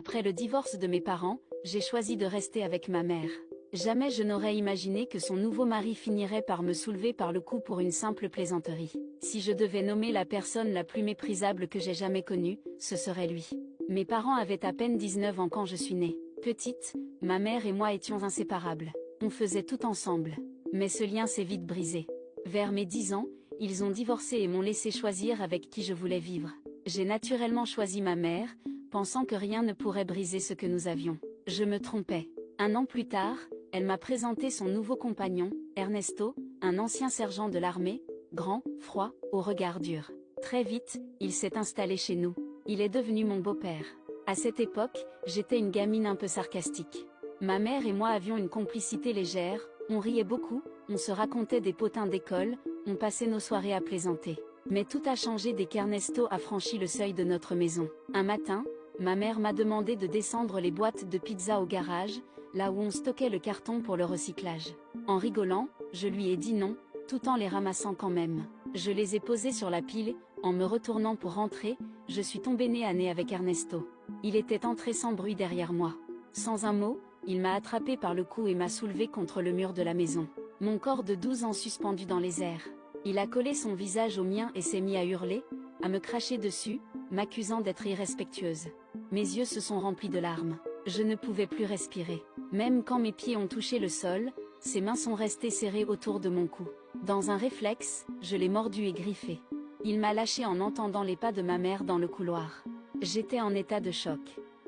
Après le divorce de mes parents, j'ai choisi de rester avec ma mère. Jamais je n'aurais imaginé que son nouveau mari finirait par me soulever par le cou pour une simple plaisanterie. Si je devais nommer la personne la plus méprisable que j'ai jamais connue, ce serait lui. Mes parents avaient à peine 19 ans quand je suis née. Petite, ma mère et moi étions inséparables. On faisait tout ensemble. Mais ce lien s'est vite brisé. Vers mes 10 ans, ils ont divorcé et m'ont laissé choisir avec qui je voulais vivre. J'ai naturellement choisi ma mère, pensant que rien ne pourrait briser ce que nous avions. Je me trompais. Un an plus tard, elle m'a présenté son nouveau compagnon, Ernesto, un ancien sergent de l'armée, grand, froid, au regard dur. Très vite, il s'est installé chez nous. Il est devenu mon beau-père. À cette époque, j'étais une gamine un peu sarcastique. Ma mère et moi avions une complicité légère, on riait beaucoup, on se racontait des potins d'école, on passait nos soirées à plaisanter. Mais tout a changé dès qu'Ernesto a franchi le seuil de notre maison. Un matin, ma mère m'a demandé de descendre les boîtes de pizza au garage, là où on stockait le carton pour le recyclage. En rigolant, je lui ai dit non, tout en les ramassant quand même. Je les ai posées sur la pile, en me retournant pour rentrer, je suis tombée nez à nez avec Ernesto. Il était entré sans bruit derrière moi. Sans un mot, il m'a attrapé par le cou et m'a soulevé contre le mur de la maison. Mon corps de 12 ans suspendu dans les airs. Il a collé son visage au mien et s'est mis à hurler, à me cracher dessus, m'accusant d'être irrespectueuse. Mes yeux se sont remplis de larmes. Je ne pouvais plus respirer. Même quand mes pieds ont touché le sol, ses mains sont restées serrées autour de mon cou. Dans un réflexe, je l'ai mordu et griffé. Il m'a lâché en entendant les pas de ma mère dans le couloir. J'étais en état de choc.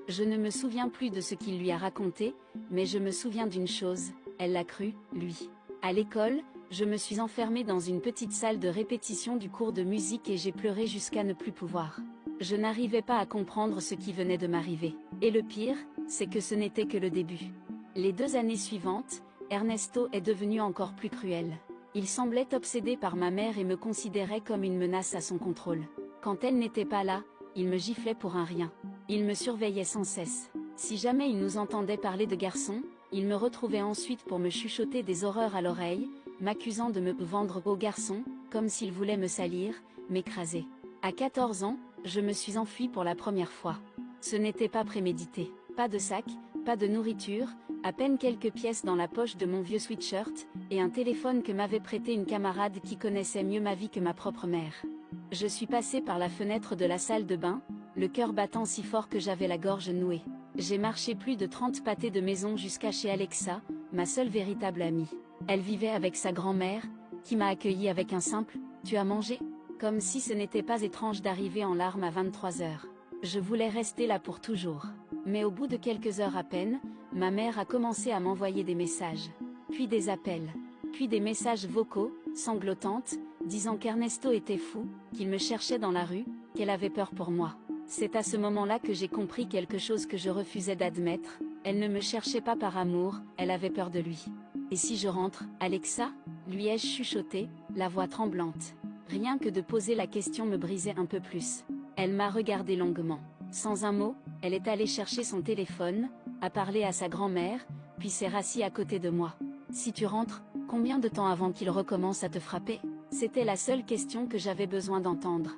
Je ne me souviens plus de ce qu'il lui a raconté, mais je me souviens d'une chose, elle l'a cru, lui. À l'école, je me suis enfermée dans une petite salle de répétition du cours de musique et j'ai pleuré jusqu'à ne plus pouvoir. Je n'arrivais pas à comprendre ce qui venait de m'arriver. Et le pire, c'est que ce n'était que le début. Les 2 années suivantes, Ernesto est devenu encore plus cruel. Il semblait obsédé par ma mère et me considérait comme une menace à son contrôle. Quand elle n'était pas là, il me giflait pour un rien. Il me surveillait sans cesse. Si jamais il nous entendait parler de garçons, il me retrouvait ensuite pour me chuchoter des horreurs à l'oreille, m'accusant de me vendre aux garçons, comme s'il voulait me salir, m'écraser. À 14 ans, je me suis enfuie pour la première fois. Ce n'était pas prémédité. Pas de sac, pas de nourriture, à peine quelques pièces dans la poche de mon vieux sweatshirt, et un téléphone que m'avait prêté une camarade qui connaissait mieux ma vie que ma propre mère. Je suis passée par la fenêtre de la salle de bain, le cœur battant si fort que j'avais la gorge nouée. J'ai marché plus de 30 pâtés de maison jusqu'à chez Alexa, ma seule véritable amie. Elle vivait avec sa grand-mère, qui m'a accueillie avec un simple « Tu as mangé ?» Comme si ce n'était pas étrange d'arriver en larmes à 23 heures. Je voulais rester là pour toujours. Mais au bout de quelques heures à peine, ma mère a commencé à m'envoyer des messages. Puis des appels. Puis des messages vocaux, sanglotantes, disant qu'Ernesto était fou, qu'il me cherchait dans la rue, qu'elle avait peur pour moi. C'est à ce moment-là que j'ai compris quelque chose que je refusais d'admettre. Elle ne me cherchait pas par amour, elle avait peur de lui. Et si je rentre, Alexa, lui ai-je chuchoté, la voix tremblante. Rien que de poser la question me brisait un peu plus. Elle m'a regardé longuement. Sans un mot, elle est allée chercher son téléphone, a parlé à sa grand-mère, puis s'est rassise à côté de moi. Si tu rentres, combien de temps avant qu'il recommence à te frapper? C'était la seule question que j'avais besoin d'entendre.